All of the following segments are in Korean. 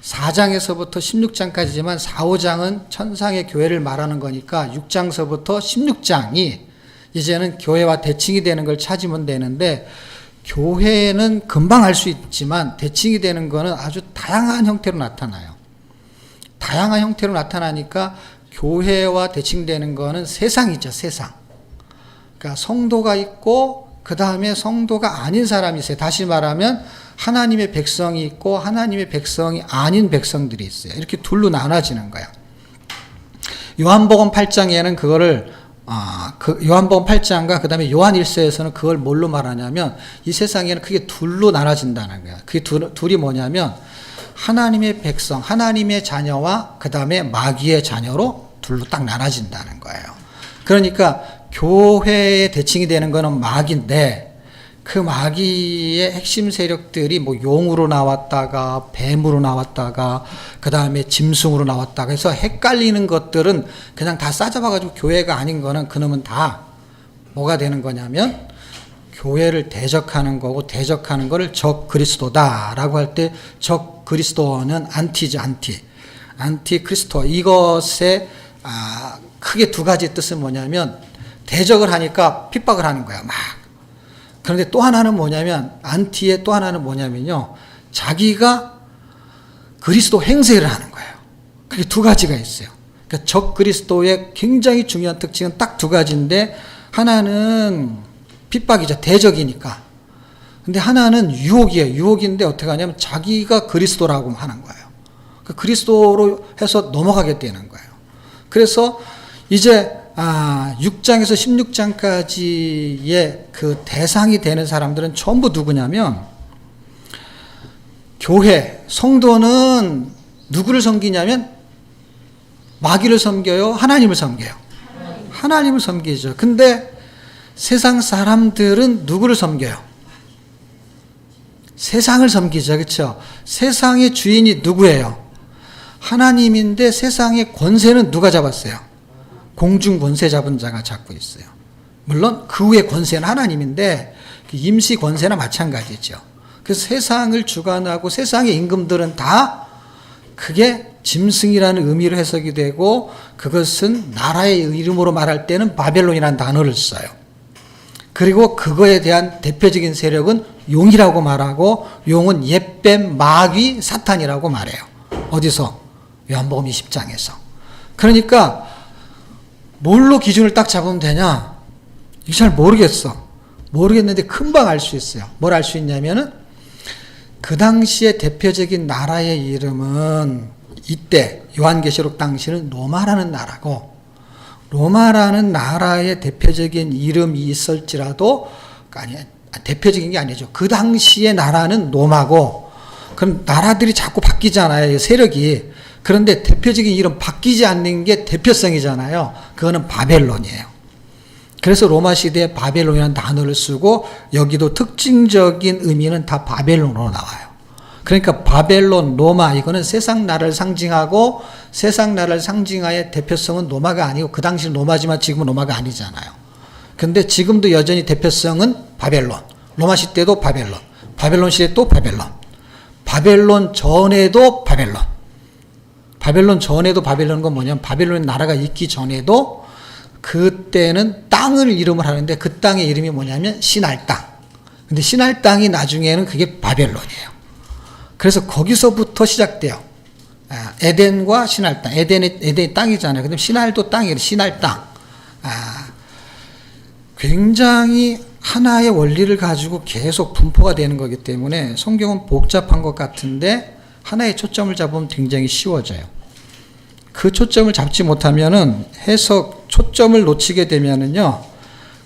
4장에서부터 16장까지지만 4, 5장은 천상의 교회를 말하는 거니까 6장서부터 16장이 이제는 교회와 대칭이 되는 걸 찾으면 되는데, 교회는 금방 알 수 있지만 대칭이 되는 거는 아주 다양한 형태로 나타나요. 다양한 형태로 나타나니까 교회와 대칭되는 거는 세상이죠, 세상. 그러니까 성도가 있고 그 다음에 성도가 아닌 사람이 있어요. 다시 말하면 하나님의 백성이 있고 하나님의 백성이 아닌 백성들이 있어요. 이렇게 둘로 나눠지는 거야. 요한복음 8장에는 그거를 요한복음 8장과 그 다음에 요한 1서에서는 그걸 뭘로 말하냐면, 이 세상에는 크게 둘로 나눠진다는 거야. 그게 둘이 뭐냐면 하나님의 백성, 하나님의 자녀와 그 다음에 마귀의 자녀로 둘로 딱 나눠진다는 거예요. 그러니까 교회의 대칭이 되는 거는 마귀인데, 그 마귀의 핵심 세력들이 뭐 용으로 나왔다가 뱀으로 나왔다가 그 다음에 짐승으로 나왔다가 해서 헷갈리는 것들은 그냥 다 싸잡아가지고 교회가 아닌 거는 그놈은 다 뭐가 되는 거냐면 교회를 대적하는 거고, 대적하는 거를 적 그리스도다라고 할 때 적 그리스도는 안티죠, 안티 그리스도. 이것의 크게 두 가지 뜻은 뭐냐면, 대적을 하니까 핍박을 하는 거야, 막. 그런데 또 하나는 뭐냐면, 안티의 또 하나는 뭐냐면요, 자기가 그리스도 행세를 하는 거예요. 그게 두 가지가 있어요. 그러니까 적 그리스도의 굉장히 중요한 특징은 딱 두 가지인데, 하나는 핍박이죠, 대적이니까. 근데 하나는 유혹이에요. 유혹인데 어떻게 하냐면 자기가 그리스도라고 하는 거예요. 그리스도로 해서 넘어가게 되는 거예요. 그래서 이제 6장에서 16장까지의 그 대상이 되는 사람들은 전부 누구냐면, 교회, 성도는 누구를 섬기냐면 마귀를 섬겨요, 하나님을 섬겨요? 하나님을 섬기죠. 근데 세상 사람들은 누구를 섬겨요? 세상을 섬기죠. 그렇죠? 세상의 주인이 누구예요? 하나님인데 세상의 권세는 누가 잡았어요? 공중 권세 잡은 자가 잡고 있어요. 물론 그 위에 권세는 하나님인데 임시 권세나 마찬가지죠. 그래서 세상을 주관하고 세상의 임금들은 다 그게 짐승이라는 의미로 해석이 되고, 그것은 나라의 이름으로 말할 때는 바벨론이라는 단어를 써요. 그리고 그거에 대한 대표적인 세력은 용이라고 말하고, 용은 옛뱀, 마귀, 사탄이라고 말해요. 어디서? 요한복음 20장에서. 그러니까 뭘로 기준을 딱 잡으면 되냐? 이게 잘 모르겠는데 금방 알 수 있어요. 뭘 알 수 있냐면은, 그 당시에 대표적인 나라의 이름은 이때 요한계시록 당시는 로마라는 나라고, 로마라는 나라의 대표적인 이름이 있을지라도, 대표적인 게 아니죠. 그 당시의 나라는 로마고, 그럼 나라들이 자꾸 바뀌잖아요, 세력이. 그런데 대표적인 이름 바뀌지 않는 게 대표성이잖아요. 그거는 바벨론이에요. 그래서 로마 시대에 바벨론이라는 단어를 쓰고, 여기도 특징적인 의미는 다 바벨론으로 나와요. 그러니까 바벨론, 로마, 이거는 세상 나라를 상징하고, 세상 나라를 상징하여 대표성은 로마가 아니고, 그 당시는 로마지만 지금은 로마가 아니잖아요. 근데 지금도 여전히 대표성은 바벨론. 로마 시대도 바벨론. 바벨론 시대 또 바벨론. 바벨론 전에도 바벨론. 바벨론 전에도 바벨론은 건 뭐냐면, 바벨론 나라가 있기 전에도 그때는 땅을 이름을 하는데, 그 땅의 이름이 뭐냐면 시날 땅. 근데 시날 땅이 나중에는 그게 바벨론이에요. 그래서 거기서부터 시작돼요. 에덴과 시날 땅. 에덴이 땅이잖아요. 근데 시날도 땅이에요. 시날 땅. 굉장히 하나의 원리를 가지고 계속 분포가 되는 거기 때문에 성경은 복잡한 것 같은데, 하나의 초점을 잡으면 굉장히 쉬워져요. 그 초점을 잡지 못하면은 초점을 놓치게 되면은요,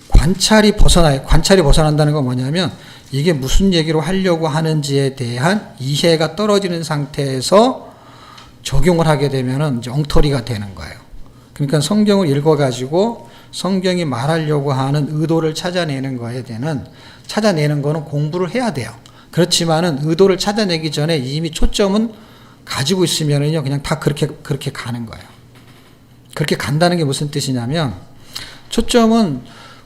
관찰이 벗어나요. 관찰이 벗어난다는 건 뭐냐면, 이게 무슨 얘기로 하려고 하는지에 대한 이해가 떨어지는 상태에서 적용을 하게 되면은 이제 엉터리가 되는 거예요. 그러니까 성경을 읽어가지고 성경이 말하려고 하는 의도를 찾아내는 거는 공부를 해야 돼요. 그렇지만은 의도를 찾아내기 전에 이미 초점은 가지고 있으면은요, 그냥 다 그렇게 가는 거예요. 그렇게 간다는 게 무슨 뜻이냐면, 초점은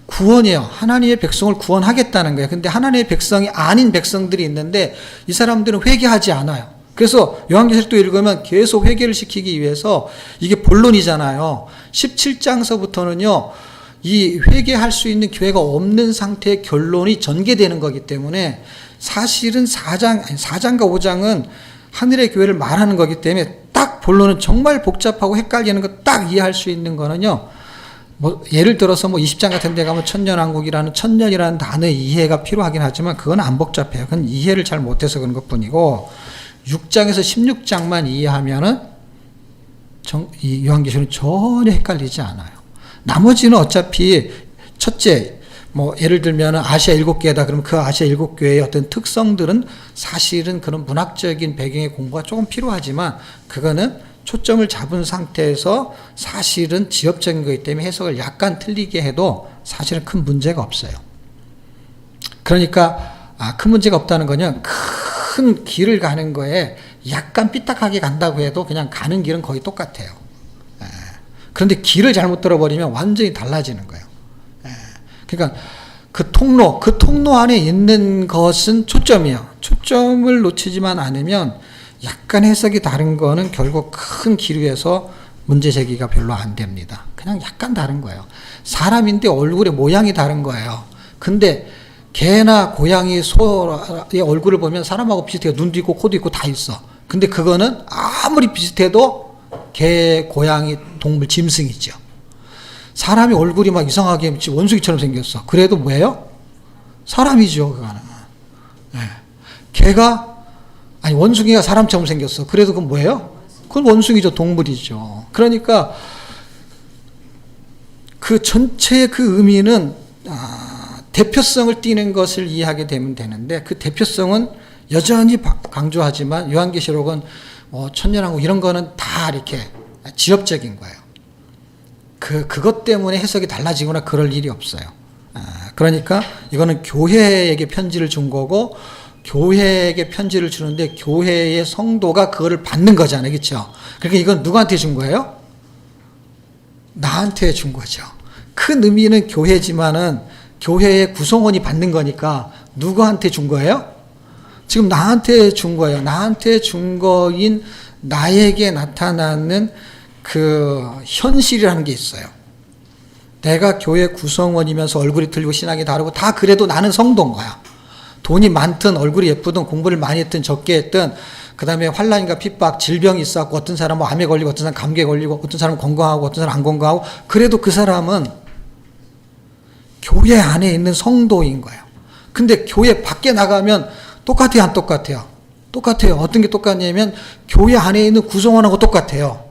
구원이에요. 하나님의 백성을 구원하겠다는 거예요. 근데 하나님의 백성이 아닌 백성들이 있는데 이 사람들은 회개하지 않아요. 그래서 요한계시록 또 읽으면 계속 회개를 시키기 위해서 이게 본론이잖아요. 17장서부터는요. 이 회개할 수 있는 기회가 없는 상태의 결론이 전개되는 거기 때문에 사실은 4장과 5장은 하늘의 교회를 말하는 거기 때문에 딱 본론은 정말 복잡하고 헷갈리는 거 딱 이해할 수 있는 거는요. 뭐 예를 들어서 뭐 20장 같은 데 가면 천년왕국이라는 천년이라는 단어의 이해가 필요하긴 하지만 그건 안 복잡해요. 그건 이해를 잘 못해서 그런 것뿐이고 6장에서 16장만 이해하면은 이 요한계시록은 전혀 헷갈리지 않아요. 나머지는 어차피 첫째 뭐 예를 들면 아시아 7개다 그러면 그 아시아 7교회의 어떤 특성들은 사실은 그런 문학적인 배경의 공부가 조금 필요하지만 그거는 초점을 잡은 상태에서 사실은 지엽적인 거기 때문에 해석을 약간 틀리게 해도 사실은 큰 문제가 없어요. 그러니까 큰 문제가 없다는 거는 큰 길을 가는 거에 약간 삐딱하게 간다고 해도 그냥 가는 길은 거의 똑같아요. 그런데 길을 잘못 들어버리면 완전히 달라지는 거예요. 그러니까 그 통로 안에 있는 것은 초점이에요. 초점을 놓치지만 않으면 약간 해석이 다른 거는 결국 큰 길 위에서 문제 제기가 별로 안 됩니다. 그냥 약간 다른 거예요. 사람인데 얼굴의 모양이 다른 거예요. 근데 개나 고양이, 소의 얼굴을 보면 사람하고 비슷해요. 눈도 있고 코도 있고 다 있어. 근데 그거는 아무리 비슷해도 개, 고양이, 동물, 짐승이죠. 사람이 얼굴이 막 이상하게 원숭이처럼 생겼어. 그래도 뭐예요? 사람이죠, 그거는. 네. 원숭이가 사람처럼 생겼어. 그래도 그건 뭐예요? 그건 원숭이죠, 동물이죠. 그러니까 그 전체의 그 의미는 대표성을 띠는 것을 이해하게 되면 되는데 그 대표성은 여전히 강조하지만 요한계시록은 천년왕국 이런 거는 다 이렇게 지엽적인 거예요. 그것 때문에 해석이 달라지거나 그럴 일이 없어요. 그러니까 이거는 교회에게 편지를 준 거고 교회에게 편지를 주는데 교회의 성도가 그거를 받는 거잖아요. 그렇죠? 그러니까 이건 누구한테 준 거예요? 나한테 준 거죠. 큰 의미는 교회지만은 교회의 구성원이 받는 거니까 누구한테 준 거예요? 지금 나한테 준 거예요. 나한테 준 거인 나에게 나타나는 그 현실이라는 게 있어요. 내가 교회 구성원이면서 얼굴이 틀리고 신앙이 다르고 다 그래도 나는 성도인 거야. 돈이 많든 얼굴이 예쁘든 공부를 많이 했든 적게 했든 그 다음에 환란과 핍박, 질병이 있었고 어떤 사람은 암에 걸리고 어떤 사람은 감기에 걸리고 어떤 사람은 건강하고 어떤 사람은 안 건강하고 그래도 그 사람은 교회 안에 있는 성도인 거예요. 근데 교회 밖에 나가면 똑같아요, 안 똑같아요? 똑같아요. 어떤 게 똑같냐면 교회 안에 있는 구성원하고 똑같아요.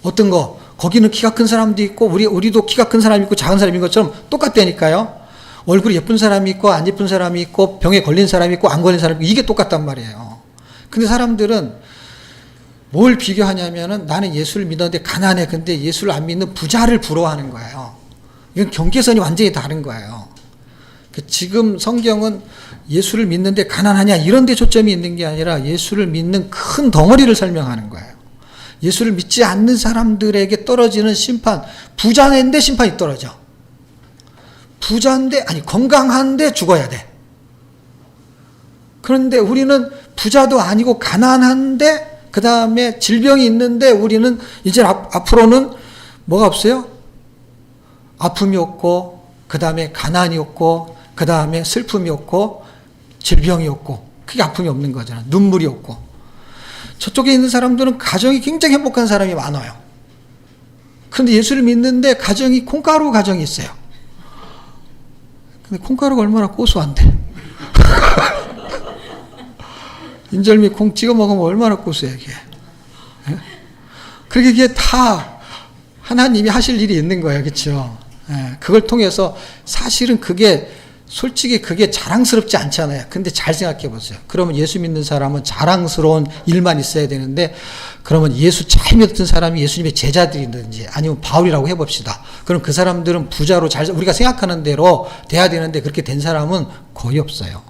어떤 거? 거기는 키가 큰 사람도 있고 우리도 키가 큰 사람이 있고 작은 사람인 것처럼 똑같다니까요. 얼굴이 예쁜 사람이 있고 안 예쁜 사람이 있고 병에 걸린 사람이 있고 안 걸린 사람이 있고 이게 똑같단 말이에요. 근데 사람들은 뭘 비교하냐면은 나는 예수를 믿었는데 가난해. 근데 예수를 안 믿는 부자를 부러워하는 거예요. 이건 경계선이 완전히 다른 거예요. 지금 성경은 예수를 믿는데 가난하냐 이런 데 초점이 있는 게 아니라 예수를 믿는 큰 덩어리를 설명하는 거예요. 예수를 믿지 않는 사람들에게 떨어지는 심판, 부자인데 심판이 떨어져. 부자인데, 건강한데 죽어야 돼. 그런데 우리는 부자도 아니고 가난한데, 그 다음에 질병이 있는데 우리는 이제 앞으로는 뭐가 없어요? 아픔이 없고, 그 다음에 가난이 없고, 그 다음에 슬픔이 없고, 질병이 없고, 그게 아픔이 없는 거잖아. 눈물이 없고. 저쪽에 있는 사람들은 가정이 굉장히 행복한 사람이 많아요. 그런데 예수를 믿는데 가정이 콩가루 가정이 있어요. 근데 콩가루가 얼마나 고소한데. 인절미 콩 찍어 먹으면 얼마나 고소해, 이게. 그러니까 이게 다 하나님이 하실 일이 있는 거예요. 그렇죠? 그걸 통해서 사실은 솔직히 그게 자랑스럽지 않잖아요. 근데 잘 생각해 보세요. 그러면 예수 믿는 사람은 자랑스러운 일만 있어야 되는데, 그러면 예수 잘 믿었던 사람이 예수님의 제자들이든지 아니면 바울이라고 해봅시다. 그럼 그 사람들은 부자로 우리가 생각하는 대로 돼야 되는데 그렇게 된 사람은 거의 없어요.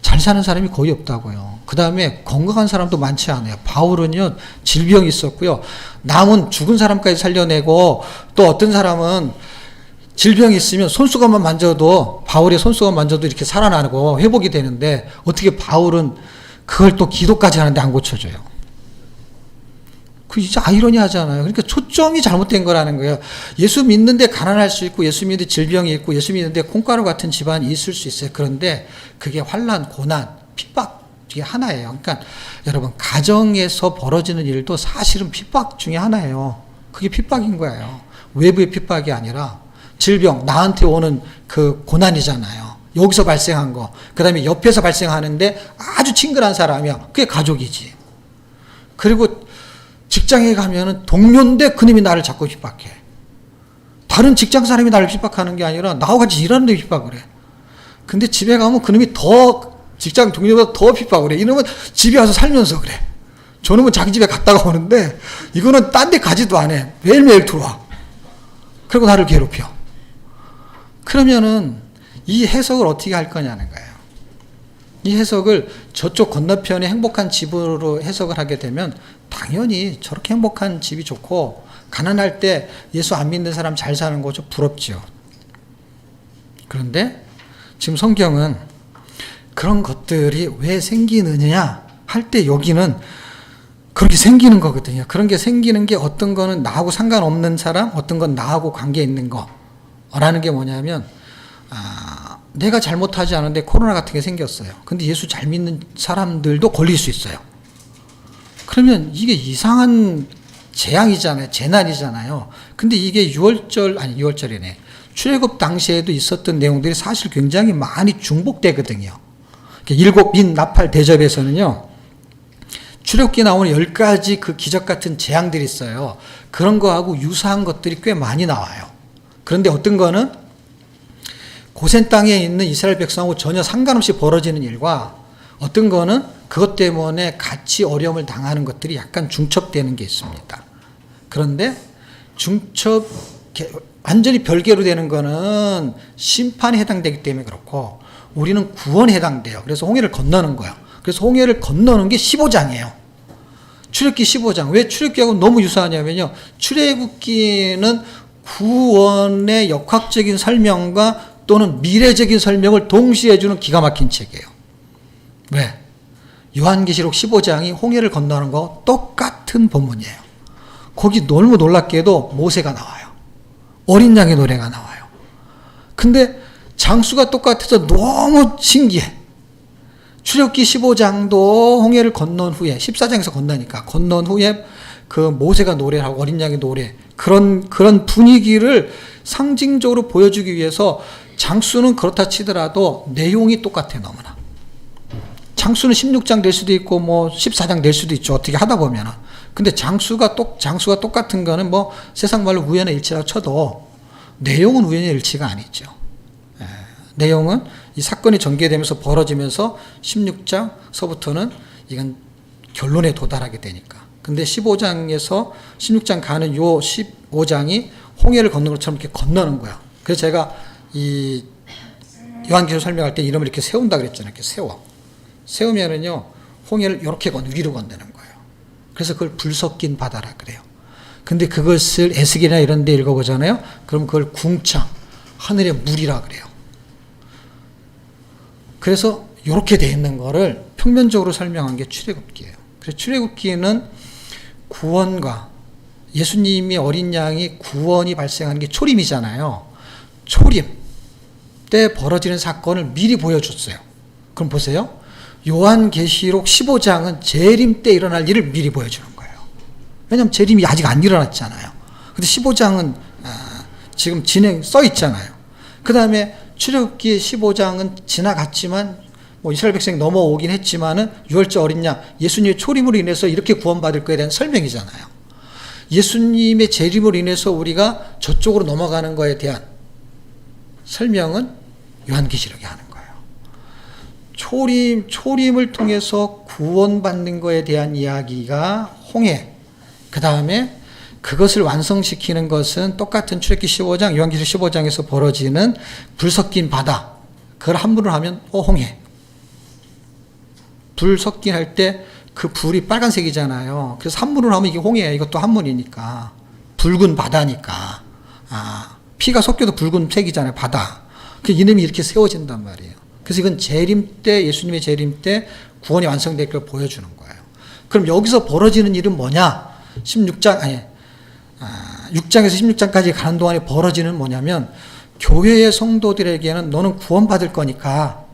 잘 사는 사람이 거의 없다고요. 그 다음에 건강한 사람도 많지 않아요. 바울은요, 질병이 있었고요. 남은 죽은 사람까지 살려내고 또 어떤 사람은 질병이 있으면 손수건만 만져도, 바울의 손수건 만져도 이렇게 살아나고 회복이 되는데 어떻게 바울은 그걸 또 기도까지 하는데 안 고쳐져요. 그 진짜 아이러니하잖아요. 그러니까 초점이 잘못된 거라는 거예요. 예수 믿는데 가난할 수 있고, 예수 믿는데 질병이 있고, 예수 믿는데 콩가루 같은 집안이 있을 수 있어요. 그런데 그게 환난, 고난, 핍박 중에 하나예요. 그러니까 여러분, 가정에서 벌어지는 일도 사실은 핍박 중에 하나예요. 그게 핍박인 거예요. 외부의 핍박이 아니라 질병, 나한테 오는 그 고난이잖아요. 여기서 발생한 거. 그 다음에 옆에서 발생하는데 아주 친근한 사람이야. 그게 가족이지. 그리고 직장에 가면은 동료인데 그놈이 나를 자꾸 핍박해. 다른 직장 사람이 나를 핍박하는 게 아니라 나하고 같이 일하는데 핍박을 해. 근데 집에 가면 그놈이 더 직장 동료보다 더 핍박을 해. 이놈은 집에 와서 살면서 그래. 저놈은 자기 집에 갔다가 오는데 이거는 딴 데 가지도 안 해. 매일매일 들어와. 그리고 나를 괴롭혀. 그러면은 이 해석을 어떻게 할 거냐는 거예요. 이 해석을 저쪽 건너편의 행복한 집으로 해석을 하게 되면 당연히 저렇게 행복한 집이 좋고, 가난할 때 예수 안 믿는 사람 잘 사는 거 좀 부럽죠. 그런데 지금 성경은 그런 것들이 왜 생기느냐 할 때 여기는 그렇게 생기는 거거든요. 그런 게 생기는 게 어떤 거는 나하고 상관없는 사람, 어떤 건 나하고 관계 있는 거라는 게 뭐냐면, 내가 잘못하지 않은데 코로나 같은 게 생겼어요. 근데 예수 잘 믿는 사람들도 걸릴 수 있어요. 그러면 이게 이상한 재앙이잖아요. 재난이잖아요. 근데 이게 6월절이네. 출애굽 당시에도 있었던 내용들이 사실 굉장히 많이 중복되거든요. 일곱 나팔 대접에서는요, 출애굽기에 나오는 10가지 그 기적 같은 재앙들이 있어요. 그런 거하고 유사한 것들이 꽤 많이 나와요. 그런데 어떤 거는 고센 땅에 있는 이스라엘 백성하고 전혀 상관없이 벌어지는 일과, 어떤 거는 그것 때문에 같이 어려움을 당하는 것들이 약간 중첩되는 게 있습니다. 그런데 완전히 별개로 되는 거는 심판에 해당되기 때문에 그렇고, 우리는 구원에 해당돼요. 그래서 홍해를 건너는 거야. 그래서 홍해를 건너는 게 15장이에요. 출애굽기 15장. 왜 출애굽기하고 너무 유사하냐면요, 출애굽기는 구원의 역학적인 설명과 또는 미래적인 설명을 동시에 해주는 기가 막힌 책이에요. 왜? 요한계시록 15장이 홍해를 건너는 거 똑같은 본문이에요. 거기 너무 놀랍게도 모세가 나와요. 어린 양의 노래가 나와요. 근데 장수가 똑같아서 너무 신기해. 출애굽기 15장도 홍해를 건넌 후에, 14장에서 건너니까 건넌 후에 그 모세가 노래하고 어린 양의 노래, 그런 분위기를 상징적으로 보여주기 위해서, 장수는 그렇다 치더라도 내용이 똑같아. 너무나 장수는 16장 될 수도 있고 뭐 14장 될 수도 있죠, 어떻게 하다 보면은. 근데 장수가 똑같은 거는 뭐 세상 말로 우연의 일치라고 쳐도 내용은 우연의 일치가 아니죠. 내용은 이 사건이 전개되면서 벌어지면서 16장서부터는 이건 결론에 도달하게 되니까. 근데 15장에서 16장 가는 요 15장이 홍해를 걷는 것처럼 이렇게 건너는 거야. 그래서 제가 이 요한계시록 설명할 때 이름을 이렇게 세운다 그랬잖아요. 이렇게 세우면은요, 홍해를 이렇게 위로 건너는 거예요. 그래서 그걸 불 섞인 바다라 그래요. 근데 그것을 에스겔이나 이런 데 읽어보잖아요. 그럼 그걸 궁창, 하늘의 물이라 그래요. 그래서 이렇게 돼 있는 거를 평면적으로 설명한 게 출애굽기예요. 그래서 출애굽기는 구원과, 예수님이 어린 양이 구원이 발생하는 게 초림이잖아요. 초림 때 벌어지는 사건을 미리 보여줬어요. 그럼 보세요. 요한계시록 15장은 재림 때 일어날 일을 미리 보여주는 거예요. 왜냐하면 재림이 아직 안 일어났잖아요. 근데 15장은 지금 써 있잖아요. 그 다음에 출애굽기 15장은 지나갔지만, 뭐 이스라엘 백성이 넘어오긴 했지만은, 유월절 어린 양, 예수님의 초림으로 인해서 이렇게 구원받을 거에 대한 설명이잖아요. 예수님의 재림으로 인해서 우리가 저쪽으로 넘어가는 거에 대한 설명은 요한계시록이 하는 거예요. 초림을 통해서 구원받는 거에 대한 이야기가 홍해, 그 다음에 그것을 완성시키는 것은 똑같은 출애굽기 15장, 요한계시록 15장에서 벌어지는 불 섞인 바다. 그걸 한문으로 하면 홍해. 불 섞인 할 때 그 불이 빨간색이잖아요. 그래서 한문으로 하면 이게 홍해예요. 이것도 한문이니까. 붉은 바다니까. 피가 섞여도 붉은색이잖아요. 바다. 그 이름이 이렇게 세워진단 말이에요. 그래서 이건 재림 때, 예수님의 재림 때 구원이 완성될 걸 보여주는 거예요. 그럼 여기서 벌어지는 일은 뭐냐? 6장에서 16장까지 가는 동안에 벌어지는 뭐냐면, 교회의 성도들에게는 너는 구원받을 거니까,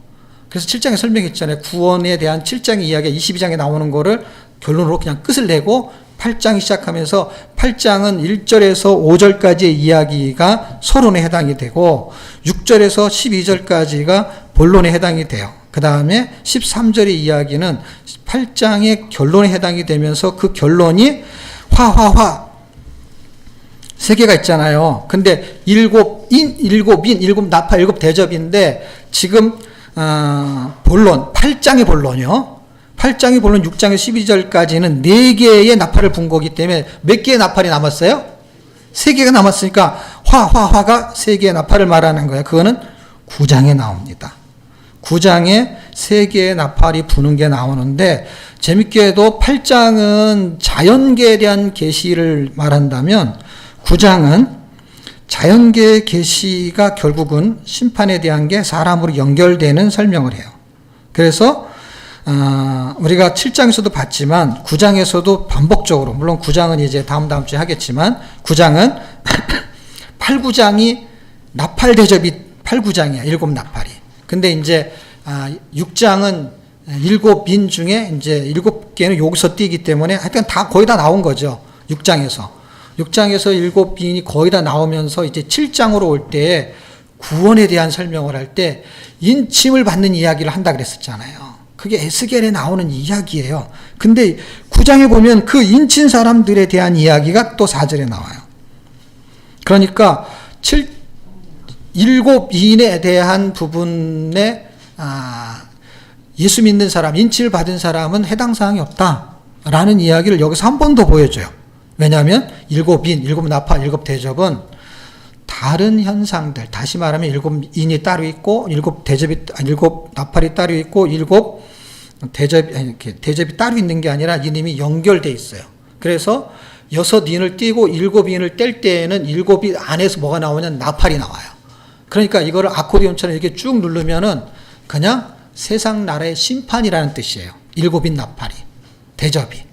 그래서 7장에 설명했잖아요. 구원에 대한 7장의 이야기가 22장에 나오는 거를 결론으로 그냥 끝을 내고 8장이 시작하면서 8장은 1절에서 5절까지의 이야기가 서론에 해당이 되고 6절에서 12절까지가 본론에 해당이 돼요. 그 다음에 13절의 이야기는 8장의 결론에 해당이 되면서 그 결론이 세 개가 있잖아요. 근데 일곱 나팔, 일곱 대접인데 지금 본론, 8장의 본론이요. 8장의 본론 6장의 12절까지는 4개의 나팔을 분 거기 때문에 몇 개의 나팔이 남았어요? 3개가 남았으니까 화가 3개의 나팔을 말하는 거예요. 그거는 9장에 나옵니다. 9장에 3개의 나팔이 부는 게 나오는데, 재밌게도 8장은 자연계에 대한 계시를 말한다면 9장은 자연계의 계시가 결국은 심판에 대한 게 사람으로 연결되는 설명을 해요. 그래서 우리가 7장에서도 봤지만 9장에서도 반복적으로, 물론 9장은 이제 다음 주에 하겠지만 9장은 8, 9장이 나팔 대접이 8, 9장이야. 7 나팔이. 근데 이제 6장은 7빈 중에 이제 7개는 여기서 띄기 때문에 하여튼 거의 다 나온 거죠. 6장에서 7빈이 거의 다 나오면서 이제 7장으로 올 때 구원에 대한 설명을 할 때 인침을 받는 이야기를 한다 그랬었잖아요. 그게 에스겔에 나오는 이야기예요. 근데 9장에 보면 그 인친 사람들에 대한 이야기가 또 4절에 나와요. 그러니까 7인에 대한 부분에 예수 믿는 사람, 인치를 받은 사람은 해당 사항이 없다라는 이야기를 여기서 한 번 더 보여줘요. 왜냐하면 7인, 7나팔, 7대접은 다른 현상들, 다시 말하면 7인이 따로 있고 7나팔이 따로 있고 7대접이 따로 있는 게 아니라 이름이 연결되어 있어요. 그래서 6인을 띄고 7인을 뗄 때에는 7인 안에서 뭐가 나오냐면 나팔이 나와요. 그러니까 이거를 아코디언처럼 이렇게 쭉 누르면은 그냥 세상 나라의 심판이라는 뜻이에요. 7인 나팔이, 대접이.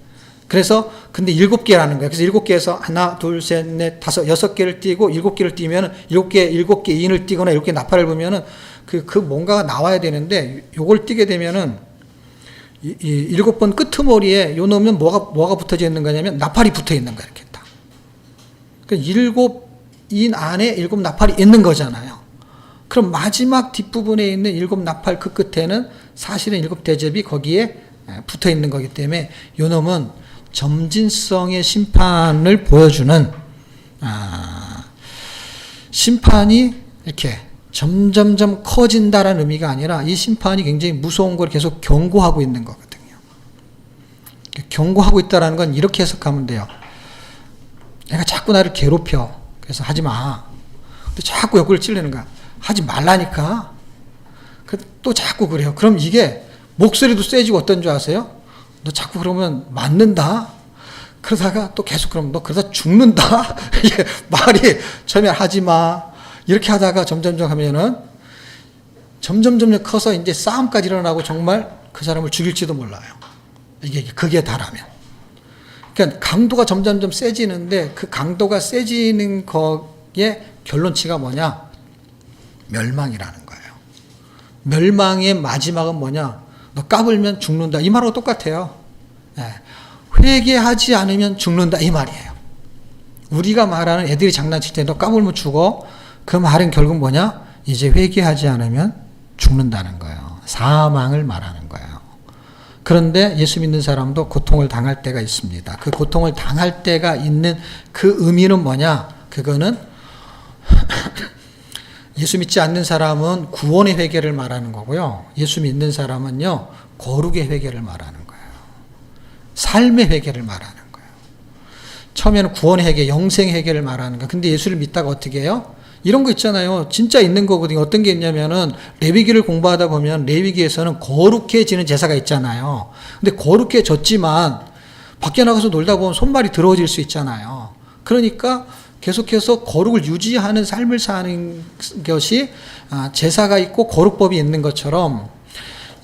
그래서 근데 7개라는 거예요. 그래서 7개에서 하나, 둘, 셋, 넷, 다섯, 6개를 띄고 7개를 띄면은 7개 인을 띄거나 7개 나팔을 보면은 그 뭔가가 나와야 되는데, 요걸 띄게 되면은 이 7번 끄트머리에 요 넣으면 뭐가 붙어져 있는 거냐면 나팔이 붙어 있는 거야. 이렇게 딱. 그러니까 7인 안에 7 나팔이 있는 거잖아요. 그럼 마지막 뒷부분에 있는 7 나팔 그 끝에는 사실은 7 대접이 거기에 붙어 있는 거기 때문에 요 놈은 점진성의 심판을 보여주는, 심판이 이렇게 점점점 커진다라는 의미가 아니라 이 심판이 굉장히 무서운 걸 계속 경고하고 있는 거거든요. 경고하고 있다라는 건 이렇게 해석하면 돼요. 내가 자꾸 나를 괴롭혀. 그래서 하지 마. 근데 자꾸 옆구리를 찌르는 거야. 하지 말라니까. 또 자꾸 그래요. 그럼 이게 목소리도 세지고 어떤 줄 아세요? 너 자꾸 그러면 맞는다. 그러다가 또 계속 그러면 너 그러다 죽는다. 이게 말이 처음에 하지 마. 이렇게 하다가 점점점 하면은 점점 커서 이제 싸움까지 일어나고 정말 그 사람을 죽일지도 몰라요. 이게 극에 달하면. 그러니까 강도가 점점점 세지는데 그 강도가 세지는 거에 결론치가 뭐냐? 멸망이라는 거예요. 멸망의 마지막은 뭐냐? 너 까불면 죽는다. 이 말하고 똑같아요. 회개하지 않으면 죽는다. 이 말이에요. 우리가 말하는 애들이 장난칠 때 너 까불면 죽어. 그 말은 결국 뭐냐? 이제 회개하지 않으면 죽는다는 거예요. 사망을 말하는 거예요. 그런데 예수 믿는 사람도 고통을 당할 때가 있습니다. 그 고통을 당할 때가 있는 그 의미는 뭐냐? 그거는 예수 믿지 않는 사람은 구원의 회개를 말하는 거고요. 예수 믿는 사람은요, 거룩의 회개를 말하는 거예요. 삶의 회개를 말하는 거예요. 처음에는 구원의 회개, 영생 회개를 말하는 거예요. 근데 예수를 믿다가 어떻게 해요? 이런 거 있잖아요. 진짜 있는 거거든요. 어떤 게 있냐면은 레위기를 공부하다 보면 레위기에서는 거룩해지는 제사가 있잖아요. 근데 거룩해졌지만 밖에 나가서 놀다 보면 손발이 더러워질 수 있잖아요. 그러니까 계속해서 거룩을 유지하는 삶을 사는 것이 제사가 있고 거룩법이 있는 것처럼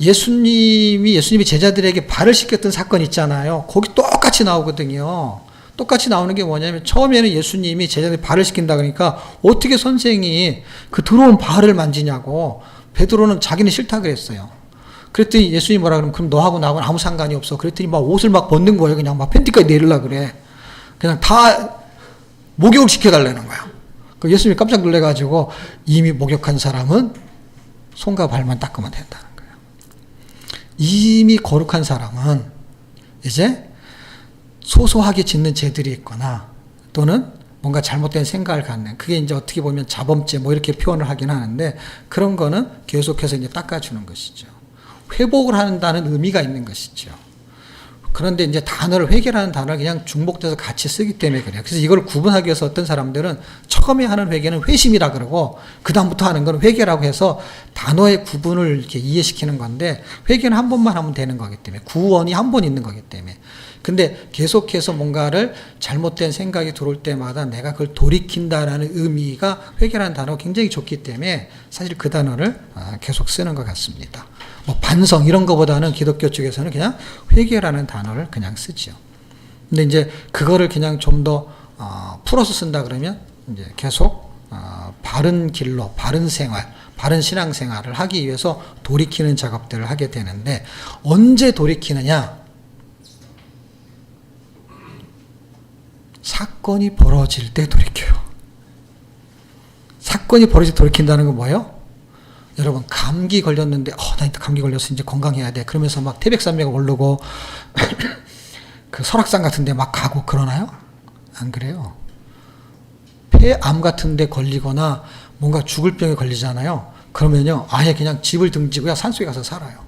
예수님이 제자들에게 발을 씻겼던 사건 있잖아요. 거기 똑같이 나오거든요. 똑같이 나오는 게 뭐냐면 처음에는 예수님이 제자들이 발을 씻긴다 그러니까 어떻게 선생이 그 들어온 발을 만지냐고 베드로는 자기는 싫다 그랬어요. 그랬더니 예수님이 뭐라 그러면 그럼 너하고 나하고는 아무 상관이 없어. 그랬더니 막 옷을 막 벗는 거예요. 그냥 막 팬티까지 내리려고 그래. 그냥 다 목욕을 시켜달라는 거야. 그 예수님이 깜짝 놀래가지고 이미 목욕한 사람은 손과 발만 닦으면 된다는 거예요. 이미 거룩한 사람은 이제 소소하게 짓는 죄들이 있거나 또는 뭔가 잘못된 생각을 갖는 그게 이제 어떻게 보면 자범죄 뭐 이렇게 표현을 하긴 하는데 그런 거는 계속해서 이제 닦아주는 것이죠. 회복을 한다는 의미가 있는 것이죠. 그런데 이제 단어를 회개라는 단어를 그냥 중복돼서 같이 쓰기 때문에 그래요. 그래서 이걸 구분하기 위해서 어떤 사람들은 처음에 하는 회개는 회심이라 그러고 그다음부터 하는 건 회개라고 해서 단어의 구분을 이렇게 이해시키는 건데 회개는 한 번만 하면 되는 거기 때문에 구원이 한 번 있는 거기 때문에 근데 계속해서 뭔가를 잘못된 생각이 들어올 때마다 내가 그걸 돌이킨다라는 의미가 회개라는 단어가 굉장히 좋기 때문에 사실 그 단어를 계속 쓰는 것 같습니다. 뭐 반성 이런 거보다는 기독교 쪽에서는 그냥 회개라는 단어를 그냥 쓰죠. 근데 이제 그거를 그냥 좀 더 풀어서 쓴다 그러면 이제 계속 바른 길로 바른 생활, 바른 신앙생활을 하기 위해서 돌이키는 작업들을 하게 되는데 언제 돌이키느냐? 사건이 벌어질 때 돌이켜요. 사건이 벌어질 때 돌이킨다는 건 뭐예요? 여러분 감기 걸렸는데 나 감기 걸렸어 이제 건강해야 돼 그러면서 막 태백산맥 오르고 그 설악산 같은 데 막 가고 그러나요? 안 그래요. 폐암 같은 데 걸리거나 뭔가 죽을 병에 걸리잖아요. 그러면요 아예 그냥 집을 등지고요 산속에 가서 살아요.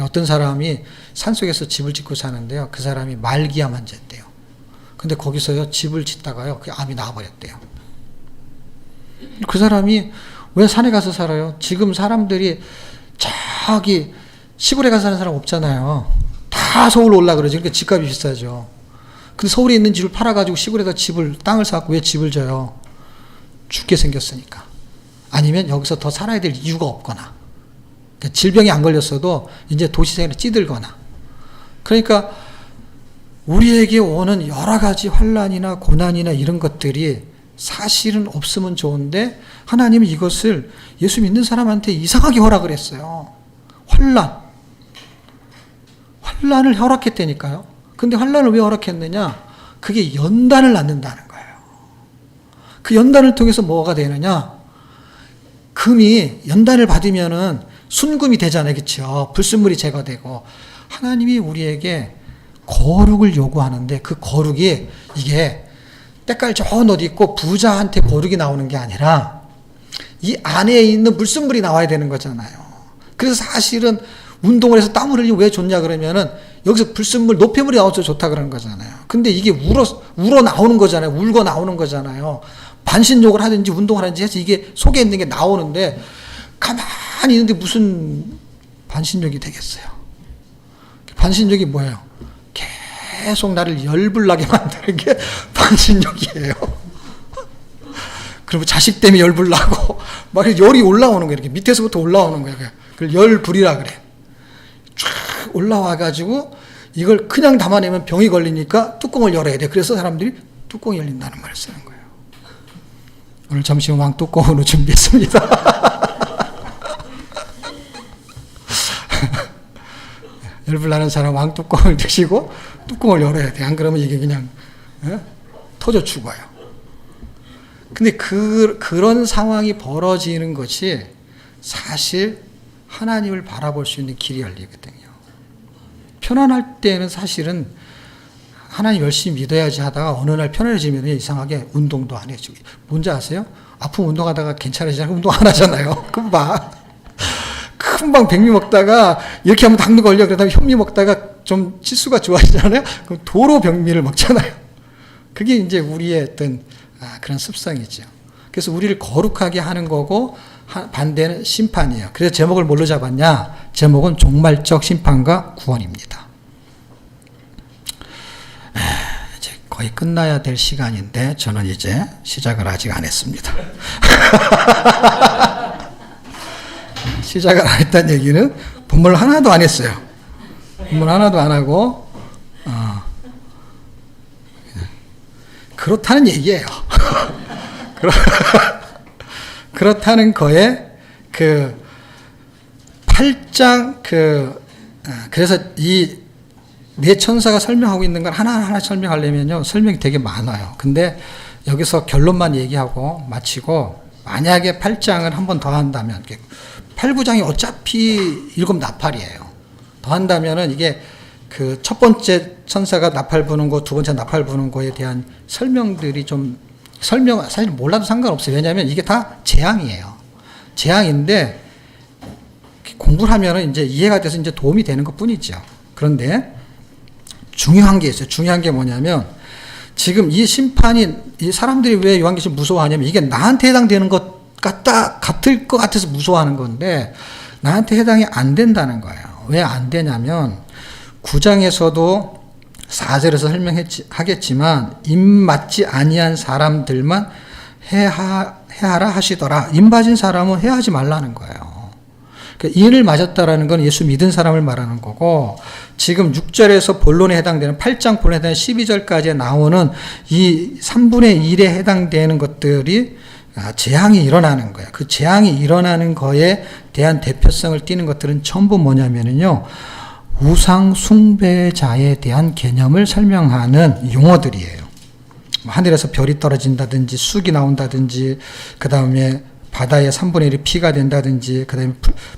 어떤 사람이 산속에서 집을 짓고 사는데요 그 사람이 말기암 환자였대요. 근데 거기서요 집을 짓다가요 그 암이 나와버렸대요. 그 사람이 왜 산에 가서 살아요? 지금 사람들이 저기 시골에 가서 사는 사람 없잖아요. 다 서울로 올라 그러지. 그러니까 집값이 비싸죠. 근데 서울에 있는 집을 팔아가지고 시골에다 땅을 사갖고 왜 집을 져요? 죽게 생겼으니까. 아니면 여기서 더 살아야 될 이유가 없거나. 그러니까 질병이 안 걸렸어도 이제 도시생활에 찌들거나. 그러니까 우리에게 오는 여러 가지 환난이나 고난이나 이런 것들이 사실은 없으면 좋은데 하나님은 이것을 예수 믿는 사람한테 이상하게 허락을 했어요. 환난을 허락했다니까요. 근데 환난을 왜 허락했느냐? 그게 연단을 낳는다는 거예요. 그 연단을 통해서 뭐가 되느냐? 금이 연단을 받으면은 순금이 되잖아요. 그렇죠? 불순물이 제거되고 하나님이 우리에게 거룩을 요구하는데 그 거룩이 이게 때깔 좋은 옷 입고 부자한테 거룩이 나오는 게 아니라 이 안에 있는 물순물이 나와야 되는 거잖아요. 그래서 사실은 운동을 해서 땀을 흘리면 왜 좋냐 그러면은 여기서 불순물, 노폐물이 나와서 좋다 그러는 거잖아요. 근데 이게 울어 나오는 거잖아요. 울고 나오는 거잖아요. 반신욕을 하든지 운동을 하든지 해서 이게 속에 있는 게 나오는데 가만히 있는데 무슨 반신욕이 되겠어요. 반신욕이 뭐예요? 계속 나를 열불나게 만드는 게 반신욕이에요. 그리고 자식 때문에 열불나고 막 열이 올라오는 거예요. 이렇게 밑에서부터 올라오는 거예요. 그걸 열불이라 그래. 쫙 올라와가지고 이걸 그냥 담아내면 병이 걸리니까 뚜껑을 열어야 돼. 그래서 사람들이 뚜껑이 열린다는 말을 쓰는 거예요. 오늘 점심 왕뚜껑으로 준비했습니다. 열불나는 사람 왕뚜껑을 드시고 뚜껑을 열어야 돼. 안 그러면 이게 그냥 터져 죽어요. 근데 그런 상황이 벌어지는 것이 사실 하나님을 바라볼 수 있는 길이 열리거든요. 편안할 때는 사실은 하나님 열심히 믿어야지 하다가 어느 날 편안해지면 이상하게 운동도 안 해주고. 뭔지 아세요? 아프면 운동하다가 괜찮아지잖아요. 운동 안 하잖아요. 금방 백미 먹다가 이렇게 하면 당뇨 걸려. 그러다가 현미 먹다가 좀 치수가 좋아지잖아요. 그럼 도로 백미를 먹잖아요. 그게 이제 우리의 어떤 그런 습성이죠. 그래서 우리를 거룩하게 하는 거고 반대는 심판이에요. 그래서 제목을 뭘로 잡았냐? 제목은 종말적 심판과 구원입니다. 이제 거의 끝나야 될 시간인데 저는 이제 시작을 아직 안 했습니다. 시작을 안 했다는 얘기는 본문을 하나도 안 했어요. 본문 하나도 안 하고 그렇다는 얘기예요. 그렇다는 거에 그 8장 그래서 이 네 천사가 설명하고 있는 걸 하나하나 설명하려면요 설명이 되게 많아요. 근데 여기서 결론만 얘기하고 마치고 만약에 8장을 한 번 더 한다면 8, 9장이 어차피 7 나팔이에요. 더 한다면은 이게 그 첫 번째 천사가 나팔 부는 거, 두 번째 나팔 부는 거에 대한 설명들이 좀 사실 몰라도 상관없어요. 왜냐하면 이게 다 재앙이에요. 재앙인데 공부를 하면은 이제 이해가 돼서 이제 도움이 되는 것 뿐이죠. 그런데 중요한 게 있어요. 중요한 게 뭐냐면 지금 이 심판이 이 사람들이 왜 요한계시를 무서워하냐면 이게 나한테 해당되는 것 같을 것 같아서 무서워하는 건데 나한테 해당이 안 된다는 거예요. 왜 안 되냐면 9장에서도 4절에서 설명하겠지만 입 맞지 아니한 사람들만 해하라 하시더라. 입 맞은 사람은 해하지 말라는 거예요. 그러니까 인을 맞았다라는 건 예수 믿은 사람을 말하는 거고 지금 6절에서 본론에 해당되는 8장 본론에 해당되는 12절까지 나오는 이 3분의 1에 해당되는 것들이 재앙이 일어나는 거야. 그 재앙이 일어나는 거에 대한 대표성을 띠는 것들은 전부 뭐냐면요. 우상 숭배자에 대한 개념을 설명하는 용어들이에요. 하늘에서 별이 떨어진다든지 쑥이 나온다든지 그 다음에 바다의 3분의 1이 피가 된다든지 그 다음에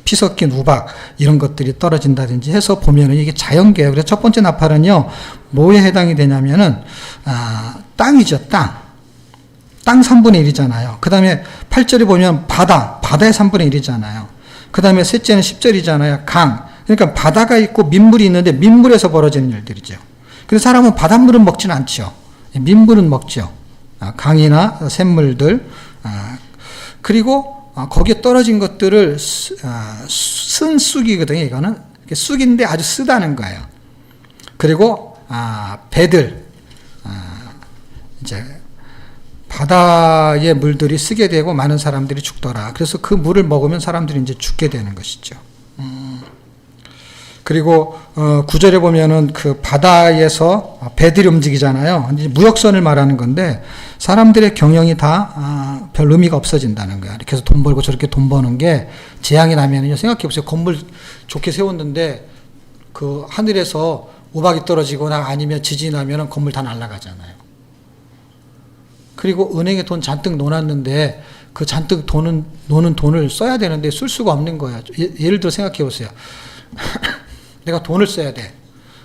피 섞인 우박 이런 것들이 떨어진다든지 해서 보면은 이게 자연계예요. 그래서 첫 번째 나팔은요 뭐에 해당이 되냐면은 땅이죠. 땅 3분의 1이잖아요. 그 다음에 8절에 보면 바다의 3분의 1이잖아요. 그 다음에 셋째는 10절이잖아요. 강. 그러니까 바다가 있고 민물이 있는데 민물에서 벌어지는 일들이죠. 그래서 사람은 바닷물은 먹지는 않죠. 민물은 먹죠. 강이나 샘물들. 그리고 거기에 떨어진 것들을 쓴 쑥이거든요. 이거는 쑥인데 아주 쓰다는 거예요. 그리고 배들 이제 바다의 물들이 쓰게 되고 많은 사람들이 죽더라. 그래서 그 물을 먹으면 사람들이 이제 죽게 되는 것이죠. 그리고 9절에 보면은 그 바다에서 배들이 움직이잖아요. 무역선을 말하는 건데 사람들의 경영이 다 별 의미가 없어진다는 거야. 이렇게 해서 돈 벌고 저렇게 돈 버는 게 재앙이 나면은요. 생각해 보세요. 건물 좋게 세웠는데 그 하늘에서 우박이 떨어지거나 아니면 지진이 나면은 건물 다 날아가잖아요. 그리고 은행에 돈 잔뜩 놓았는데 그 잔뜩 노는 돈을 써야 되는데 쓸 수가 없는 거야. 예를 들어 생각해 보세요. 내가 돈을 써야 돼.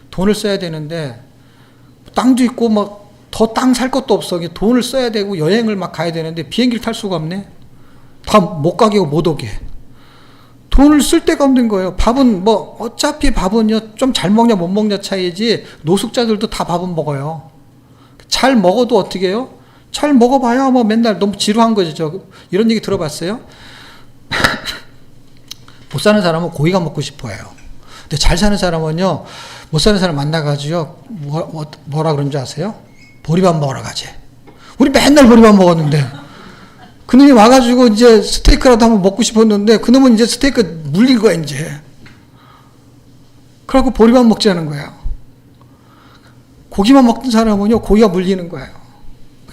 돈을 써야 되는데 땅도 있고 막 더 땅 살 것도 없어. 돈을 써야 되고 여행을 막 가야 되는데 비행기를 탈 수가 없네. 다 못 가게 하고 못 오게. 돈을 쓸 데가 없는 거예요. 밥은 뭐 어차피 밥은요 좀 잘 먹냐 못 먹냐 차이지 노숙자들도 다 밥은 먹어요. 잘 먹어도 어떻게 해요? 잘 먹어봐야 뭐 맨날 너무 지루한 거죠. 이런 얘기 들어봤어요? 못 사는 사람은 고기가 먹고 싶어해요. 근데 잘 사는 사람은요, 못 사는 사람 만나가지고 뭐라 그런 줄 아세요? 보리밥 먹으러 가지. 우리 맨날 보리밥 먹었는데 그놈이 와가지고 이제 스테이크라도 한번 먹고 싶었는데 그놈은 이제 스테이크 물린 거야 이제. 그래갖고 보리밥 먹자는 거야. 고기만 먹던 사람은요 고기가 물리는 거예요.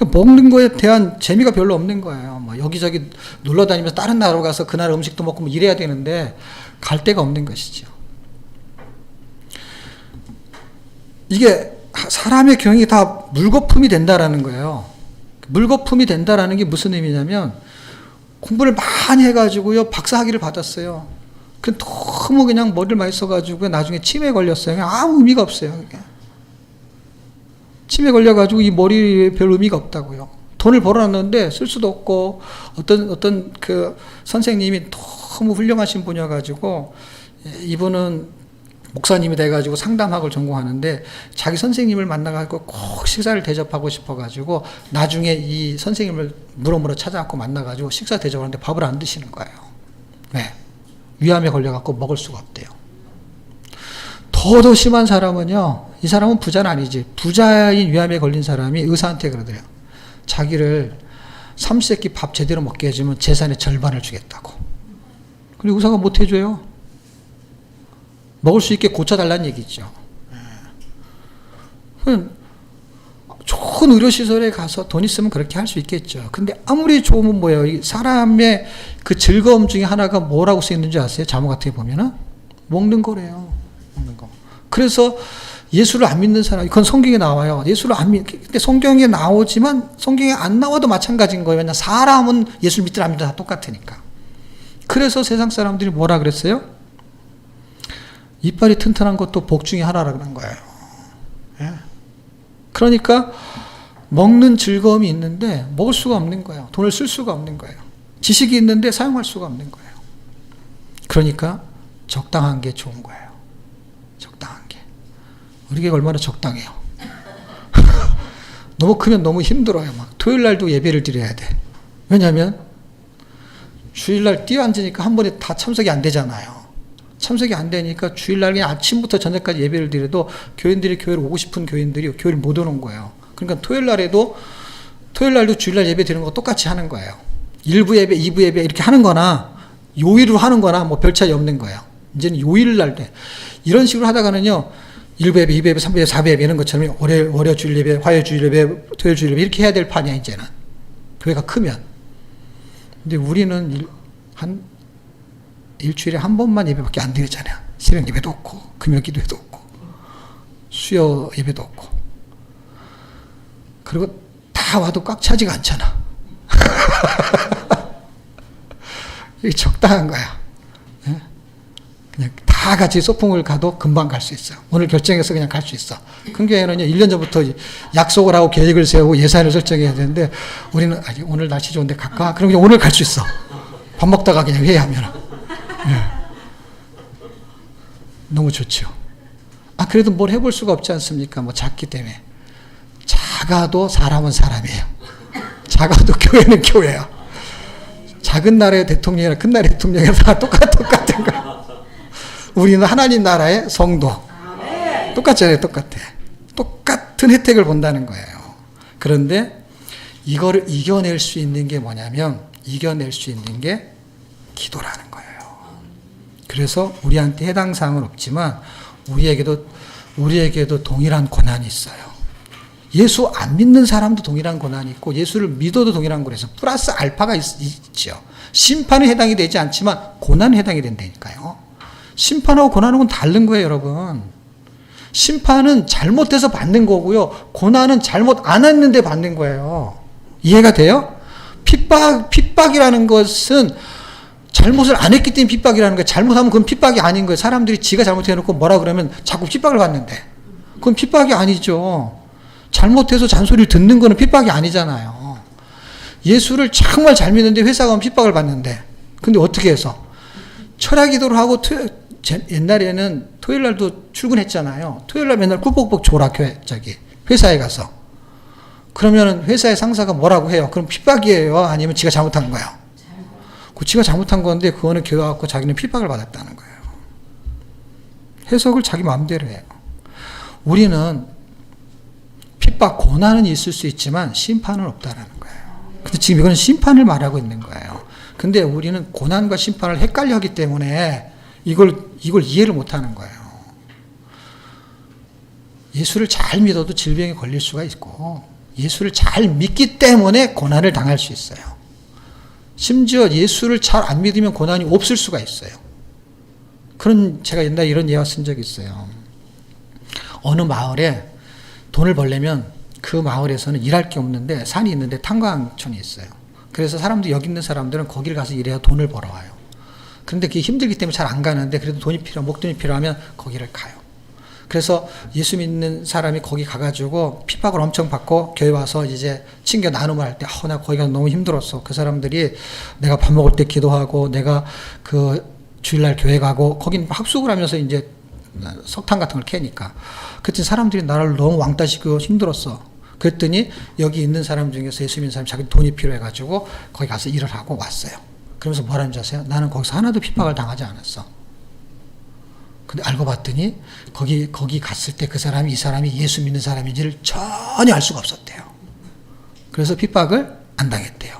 먹는 거에 대한 재미가 별로 없는 거예요. 뭐 여기저기 놀러 다니면서 다른 나라로 가서 그 나라 음식도 먹고 뭐 이래야 되는데 갈 데가 없는 것이죠. 이게 사람의 경영이 다 물거품이 된다라는 거예요. 물거품이 된다라는 게 무슨 의미냐면 공부를 많이 해가지고요 박사학위를 받았어요. 그 너무 그냥 머리를 많이 써가지고 나중에 치매에 걸렸어요. 그냥 아무 의미가 없어요. 그게. 치매 걸려가지고 이 머리에 별 의미가 없다고요. 돈을 벌어놨는데 쓸 수도 없고 어떤 그 선생님이 너무 훌륭하신 분이어가지고 이분은 목사님이 돼가지고 상담학을 전공하는데 자기 선생님을 만나가지고 꼭 식사를 대접하고 싶어가지고 나중에 이 선생님을 물어물어 찾아갖고 만나가지고 식사 대접을 하는데 밥을 안 드시는 거예요. 왜? 위암에 걸려갖고 먹을 수가 없대요. 더 심한 사람은요, 이 사람은 부자는 아니지. 부자인 위암에 걸린 사람이 의사한테 그러더래요. 자기를 삼시세끼 밥 제대로 먹게 해주면 재산의 절반을 주겠다고. 그리고 의사가 못 해줘요. 먹을 수 있게 고쳐달라는 얘기죠. 좋은 의료시설에 가서 돈 있으면 그렇게 할 수 있겠죠. 근데 아무리 좋으면 뭐예요? 이 사람의 그 즐거움 중에 하나가 뭐라고 쓰였는지 아세요? 자문 같은 게 보면은? 먹는 거래요. 먹는 거. 그래서 예수를 안 믿는 사람, 그건 성경에 나와요. 예수를 안 근데 성경에 나오지만 성경에 안 나와도 마찬가지인 거예요. 왜냐 사람은 예수를 믿든 안 믿든 다 똑같으니까. 그래서 세상 사람들이 뭐라 그랬어요? 이빨이 튼튼한 것도 복 중에 하나라 그런 거예요. 예? 그러니까 먹는 즐거움이 있는데 먹을 수가 없는 거예요. 돈을 쓸 수가 없는 거예요. 지식이 있는데 사용할 수가 없는 거예요. 그러니까 적당한 게 좋은 거예요. 적당한 게. 우리가 얼마나 적당해요. 너무 크면 너무 힘들어요. 막 토요일 날도 예배를 드려야 돼. 왜냐하면 주일날 뛰어앉으니까 한 번에 다 참석이 안 되잖아요. 참석이 안 되니까 주일날 그냥 아침부터 저녁까지 예배를 드려도 교인들이 교회를 오고 싶은 교인들이 교회를 못 오는 거예요. 그러니까 토요일 날도 주일날 예배 드리는 거 똑같이 하는 거예요. 1부 예배, 2부 예배 이렇게 하는 거나 요일로 하는 거나 뭐 별 차이 없는 거예요. 이제는 요일 날 돼. 이런 식으로 하다가는요. 1부 예배, 2부 예배, 3부 예배, 4부 예배 이런 것처럼 월요 주일 예배, 화요 주일 예배, 토요일 주일 예배 이렇게 해야 될 판이야 이제는. 교회가 크면. 근데 우리는 일주일에 한 번만 예배밖에 안 드리잖아요. 새벽 예배도 없고, 금요 기도회도 없고, 수요 예배도 없고. 그리고 다 와도 꽉 차지가 않잖아. 이게 적당한 거야. 네? 그냥 다 같이 소풍을 가도 금방 갈 수 있어. 오늘 결정해서 그냥 갈 수 있어. 큰 교회는요, 1년 전부터 약속을 하고 계획을 세우고 예산을 설정해야 되는데, 우리는 오늘 날씨 좋은데 갈까? 그럼 그냥 오늘 갈 수 있어. 밥 먹다가 그냥 회의하면. 네. 너무 좋죠. 그래도 뭘 해볼 수가 없지 않습니까? 뭐 작기 때문에. 작아도 사람은 사람이에요. 작아도 교회는 교회야. 작은 나라의 대통령이나 큰 나라의 대통령이나 다 똑같은 거야. 우리는 하나님 나라의 성도. 똑같잖아요. 똑같아. 똑같은 혜택을 본다는 거예요. 그런데 이거를 이겨낼 수 있는 게 뭐냐면 이겨낼 수 있는 게 기도라는 거예요. 그래서 우리한테 해당 사항은 없지만 우리에게도 동일한 고난이 있어요. 예수 안 믿는 사람도 동일한 고난이 있고 예수를 믿어도 동일한 거라서 플러스 알파가 있죠. 심판은 해당이 되지 않지만 고난은 해당이 된다니까요. 심판하고 고난은 다른 거예요, 여러분. 심판은 잘못해서 받는 거고요. 고난은 잘못 안 했는데 받는 거예요. 이해가 돼요? 핍박이라는 것은 잘못을 안 했기 때문에 핍박이라는 거예요. 잘못하면 그건 핍박이 아닌 거예요. 사람들이 지가 잘못해놓고 뭐라 그러면 자꾸 핍박을 받는데. 그건 핍박이 아니죠. 잘못해서 잔소리를 듣는 거는 핍박이 아니잖아요. 예수를 정말 잘 믿는데 회사 가면 핍박을 받는데. 근데 어떻게 해서? 철야 기도를 하고 옛날에는 토요일 날도 출근했잖아요. 토요일 날 맨날 꾸벅꾸벅 졸아, 회사에 가서. 그러면 회사의 상사가 뭐라고 해요? 그럼 핍박이에요? 아니면 지가 잘못한 거예요? 지가 잘못한 건데 그거는 교회 갖고 자기는 핍박을 받았다는 거예요. 해석을 자기 마음대로 해요. 우리는 핍박, 고난은 있을 수 있지만 심판은 없다라는 거예요. 근데 지금 이거는 심판을 말하고 있는 거예요. 근데 우리는 고난과 심판을 헷갈려 하기 때문에 이걸 이해를 못 하는 거예요. 예수를 잘 믿어도 질병에 걸릴 수가 있고 예수를 잘 믿기 때문에 고난을 당할 수 있어요. 심지어 예수를 잘 안 믿으면 고난이 없을 수가 있어요. 제가 옛날에 이런 예화 쓴 적이 있어요. 어느 마을에 돈을 벌려면 그 마을에서는 일할 게 없는데 산이 있는데 탄광촌이 있어요. 그래서 여기 있는 사람들은 거기를 가서 일해야 돈을 벌어와요. 그런데 그게 힘들기 때문에 잘 안 가는데 그래도 목돈이 필요하면 거기를 가요. 그래서 예수 믿는 사람이 거기 가가지고 핍박을 엄청 받고 교회 와서 이제 친교 나눔을 할 때, 나 거기가 너무 힘들었어. 그 사람들이 내가 밥 먹을 때 기도하고 내가 그 주일날 교회 가고 거긴 합숙을 하면서 이제 석탄 같은 걸 캐니까. 그랬더니 사람들이 나를 너무 왕따시키고 힘들었어. 그랬더니 여기 있는 사람 중에서 예수 믿는 사람이 자기 돈이 필요해가지고 거기 가서 일을 하고 왔어요. 그러면서 뭐라는 줄 아세요? 나는 거기서 하나도 핍박을 당하지 않았어. 근데 알고 봤더니 거기 갔을 때 그 사람이 이 사람이 예수 믿는 사람인지를 전혀 알 수가 없었대요. 그래서 핍박을 안 당했대요.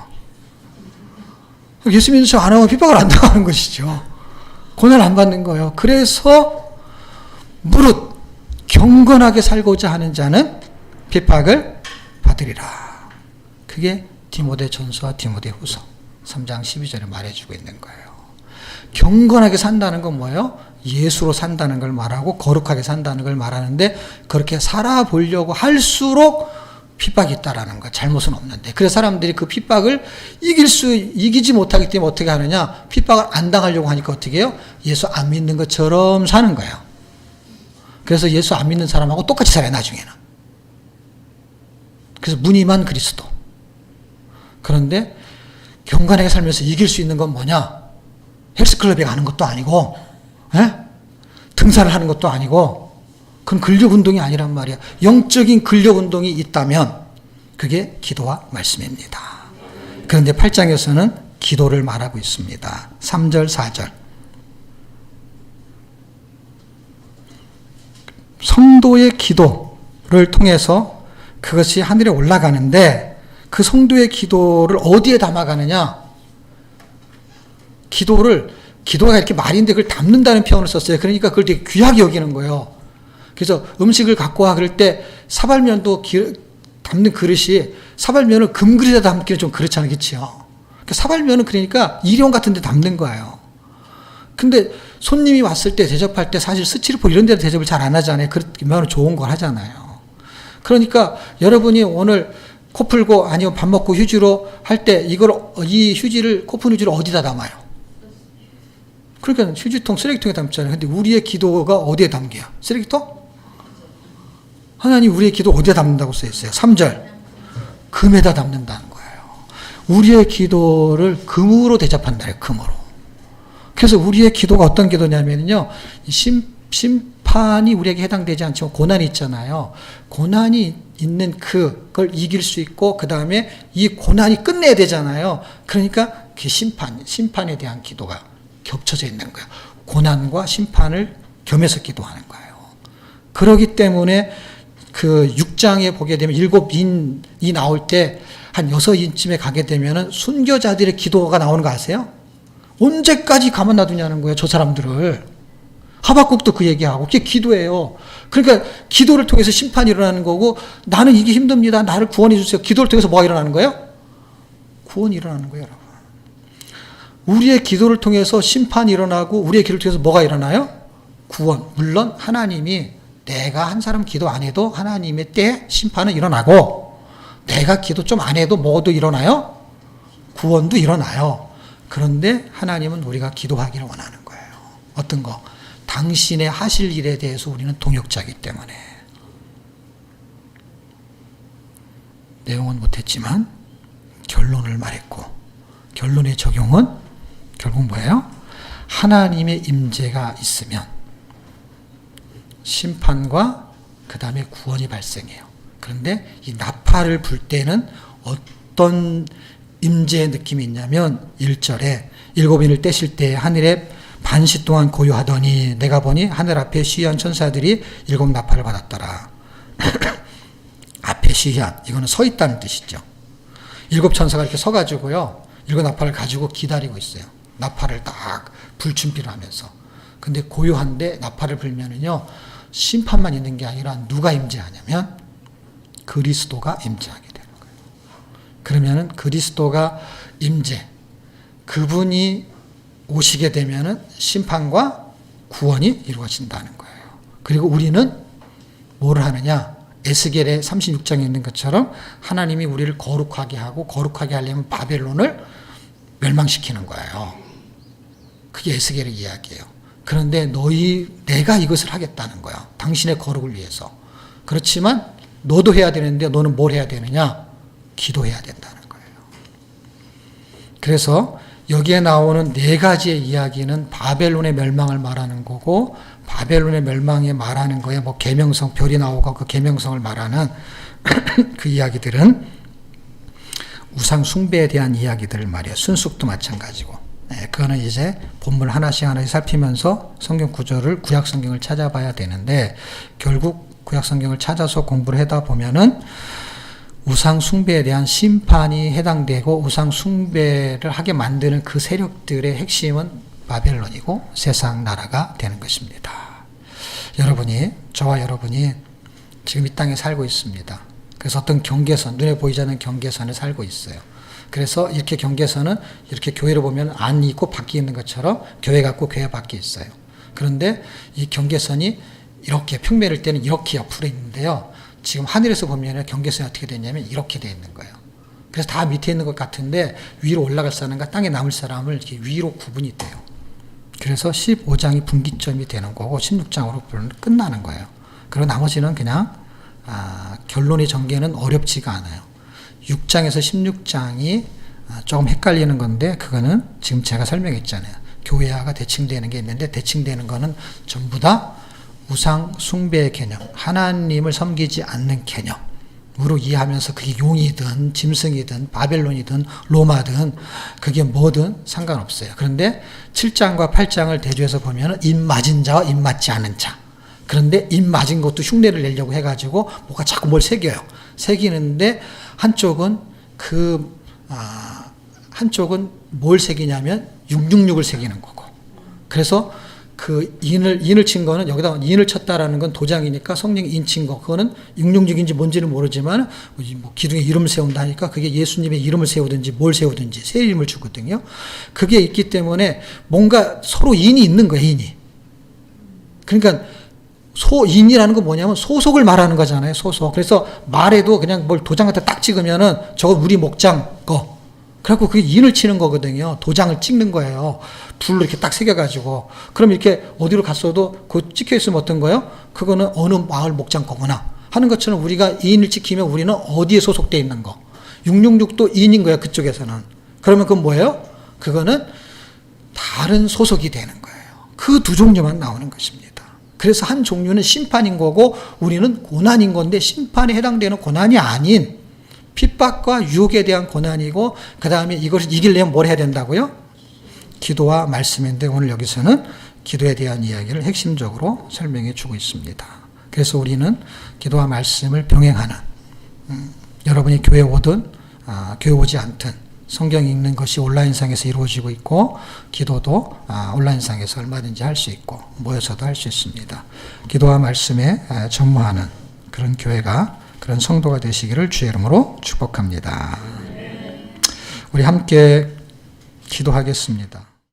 예수 믿는 척 안 하면 핍박을 안 당하는 것이죠. 고난 안 받는 거예요. 그래서 무릇 경건하게 살고자 하는 자는 핍박을 받으리라. 그게 디모데전서와 디모데후서 3장 12절에 말해주고 있는 거예요. 경건하게 산다는 건 뭐예요? 예수로 산다는 걸 말하고 거룩하게 산다는 걸 말하는데 그렇게 살아보려고 할수록 핍박이 있다라는 거야. 잘못은 없는데. 그래서 사람들이 그 핍박을 이기지 못하기 때문에 어떻게 하느냐? 핍박을 안 당하려고 하니까 어떻게 해요? 예수 안 믿는 것처럼 사는 거예요. 그래서 예수 안 믿는 사람하고 똑같이 살아요, 나중에는. 그래서 무늬만 그리스도. 그런데 경건하게 살면서 이길 수 있는 건 뭐냐? 헬스클럽에 가는 것도 아니고, 등산을 하는 것도 아니고, 그건 근력 운동이 아니란 말이야. 영적인 근력 운동이 있다면 그게 기도와 말씀입니다. 그런데 8장에서는 기도를 말하고 있습니다. 3절, 4절. 성도의 기도를 통해서 그것이 하늘에 올라가는데 그 성도의 기도를 어디에 담아가느냐? 기도가 이렇게 말인데 그걸 담는다는 표현을 썼어요. 그러니까 그걸 되게 귀하게 여기는 거예요. 그래서 음식을 갖고 와 그럴 때 사발면도 담는 그릇이 사발면을 금그릇에 담기는 좀 그렇잖아요. 그렇죠? 사발면은 그러니까 일회용 같은 데 담는 거예요. 근데 손님이 왔을 때 대접할 때 사실 스티로폼 이런 데도 대접을 잘 안 하잖아요. 그러면 좋은 걸 하잖아요. 그러니까 여러분이 오늘 코 풀고 아니면 밥 먹고 휴지로 할 때 이 휴지를 코 푸는 휴지를 어디다 담아요? 그러니까 휴지통, 쓰레기통에 담잖아요. 근데 우리의 기도가 어디에 담겨요? 쓰레기통? 하나님 우리의 기도 어디에 담는다고 써있어요? 3절. 금에다 담는다는 거예요. 우리의 기도를 금으로 대접한다. 금으로. 그래서 우리의 기도가 어떤 기도냐면요. 심판이 우리에게 해당되지 않지만 고난이 있잖아요. 고난이 있는 그걸 이길 수 있고 그 다음에 이 고난이 끝내야 되잖아요. 그러니까 그 심판에 대한 기도가 겹쳐져 있는 거예요. 고난과 심판을 겸해서 기도하는 거예요. 그렇기 때문에 그 6장에 보게 되면 7인이 나올 때 한 6인쯤에 가게 되면은 순교자들의 기도가 나오는 거 아세요? 언제까지 가만 놔두냐는 거예요. 저 사람들을. 하박국도 그 얘기하고 그게 기도예요. 그러니까 기도를 통해서 심판이 일어나는 거고 나는 이게 힘듭니다. 나를 구원해 주세요. 기도를 통해서 뭐가 일어나는 거예요? 구원이 일어나는 거예요, 여러분. 우리의 기도를 통해서 심판이 일어나고 우리의 기도를 통해서 뭐가 일어나요? 구원. 물론 하나님이 내가 한 사람 기도 안 해도 하나님의 때 심판은 일어나고 내가 기도 좀 안 해도 뭐도 일어나요? 구원도 일어나요. 그런데 하나님은 우리가 기도하기를 원하는 거예요. 어떤 거? 당신의 하실 일에 대해서 우리는 동역자이기 때문에. 내용은 못했지만 결론을 말했고 결론의 적용은 결국 뭐예요? 하나님의 임재가 있으면 심판과 그 다음에 구원이 발생해요. 그런데 이 나팔을 불 때는 어떤 임재의 느낌이 있냐면 1절에 7인을 떼실 때 하늘에 반시 동안 고요하더니 내가 보니 하늘 앞에 시위한 천사들이 7 나팔을 받았더라. 앞에 시위한 이거는 서 있다는 뜻이죠. 7 천사가 이렇게 서가지고요 7 나팔을 가지고 기다리고 있어요. 나팔을 딱 불 준비를 하면서. 근데 고요한데 나팔을 불면은요 심판만 있는 게 아니라 누가 임재하냐면 그리스도가 임재하게 되는 거예요. 그러면은 그리스도가 임재, 그분이 오시게 되면은 심판과 구원이 이루어진다는 거예요. 그리고 우리는 뭐를 하느냐? 에스겔의 36장에 있는 것처럼 하나님이 우리를 거룩하게 하고 거룩하게 하려면 바벨론을 멸망시키는 거예요. 그게 에스겔의 이야기예요. 그런데 내가 이것을 하겠다는 거야. 당신의 거룩을 위해서. 그렇지만 너도 해야 되는데 너는 뭘 해야 되느냐? 기도해야 된다는 거예요. 그래서 여기에 나오는 4가지의 이야기는 바벨론의 멸망을 말하는 거고 바벨론의 멸망에 말하는 거에 뭐 계명성, 별이 나오고 그 계명성을 말하는 그 이야기들은 우상 숭배에 대한 이야기들을 말이에요. 순숙도 마찬가지고. 그거는 이제 본문 하나씩 살피면서 성경 구절을 구약 성경을 찾아봐야 되는데, 결국 구약 성경을 찾아서 공부를 하다 보면은 우상 숭배에 대한 심판이 해당되고, 우상 숭배를 하게 만드는 그 세력들의 핵심은 바벨론이고 세상 나라가 되는 것입니다. 저와 여러분이 지금 이 땅에 살고 있습니다. 그래서 어떤 경계선, 눈에 보이지 않는 경계선에 살고 있어요. 그래서 이렇게 경계선은 이렇게 교회를 보면 안이 있고 밖이 있는 것처럼 교회가 있고 교회 밖에 있어요. 그런데 이 경계선이 이렇게 평면일 때는 이렇게 옆으로 있는데요. 지금 하늘에서 보면 경계선이 어떻게 되냐면 이렇게 되어 있는 거예요. 그래서 다 밑에 있는 것 같은데 위로 올라갈 사람과 땅에 남을 사람을 이렇게 위로 구분이 돼요. 그래서 15장이 분기점이 되는 거고 16장으로 끝나는 거예요. 그리고 나머지는 그냥 결론의 전개는 어렵지가 않아요. 6장에서 16장이 조금 헷갈리는 건데, 그거는 지금 제가 설명했잖아요. 교회화가 대칭되는 게 있는데, 대칭되는 거는 전부 다 우상 숭배의 개념, 하나님을 섬기지 않는 개념으로 이해하면서 그게 용이든 짐승이든 바벨론이든 로마든 그게 뭐든 상관없어요. 그런데 7장과 8장을 대조해서 보면 입 맞은 자와 입 맞지 않은 자. 그런데 입 맞은 것도 흉내를 내려고 해가지고 뭐가 자꾸 뭘 새겨요. 새기는데 한쪽은 한쪽은 뭘 새기냐면 666을 새기는 거고. 그래서 그 인을 친 거는, 여기다 인을 쳤다라는 건 도장이니까 성령이 인 친 거, 그거는 666인지 뭔지는 모르지만 뭐 기둥에 이름을 세운다 하니까 그게 예수님의 이름을 세우든지 뭘 세우든지 새 이름을 주거든요. 그게 있기 때문에 뭔가 서로 인이 있는 거예요, 인이. 그러니까 소인이라는 건 뭐냐면 소속을 말하는 거잖아요, 소속. 그래서 말에도 그냥 뭘 도장 갖다 딱 찍으면은 저거 우리 목장 거. 그래갖고 그게 인을 치는 거거든요. 도장을 찍는 거예요. 불로 이렇게 딱 새겨가지고. 그럼 이렇게 어디로 갔어도 그 찍혀있으면 어떤 거예요? 그거는 어느 마을 목장 거구나 하는 것처럼 우리가 인을 찍히면 우리는 어디에 소속되어 있는 거. 666도 인인 거예요, 그쪽에서는. 그러면 그건 뭐예요? 그거는 다른 소속이 되는 거예요. 그 두 종류만 나오는 것입니다. 그래서 한 종류는 심판인 거고 우리는 고난인 건데, 심판에 해당되는 고난이 아닌 핍박과 유혹에 대한 고난이고, 그 다음에 이것을 이기려면 뭘 해야 된다고요? 기도와 말씀인데, 오늘 여기서는 기도에 대한 이야기를 핵심적으로 설명해 주고 있습니다. 그래서 우리는 기도와 말씀을 병행하는, 여러분이 교회 오든 교회 오지 않든 성경 읽는 것이 온라인상에서 이루어지고 있고, 기도도 온라인상에서 얼마든지 할 수 있고 모여서도 할 수 있습니다. 기도와 말씀에 전무하는 그런 교회가, 그런 성도가 되시기를 주의 이름으로 축복합니다. 우리 함께 기도하겠습니다.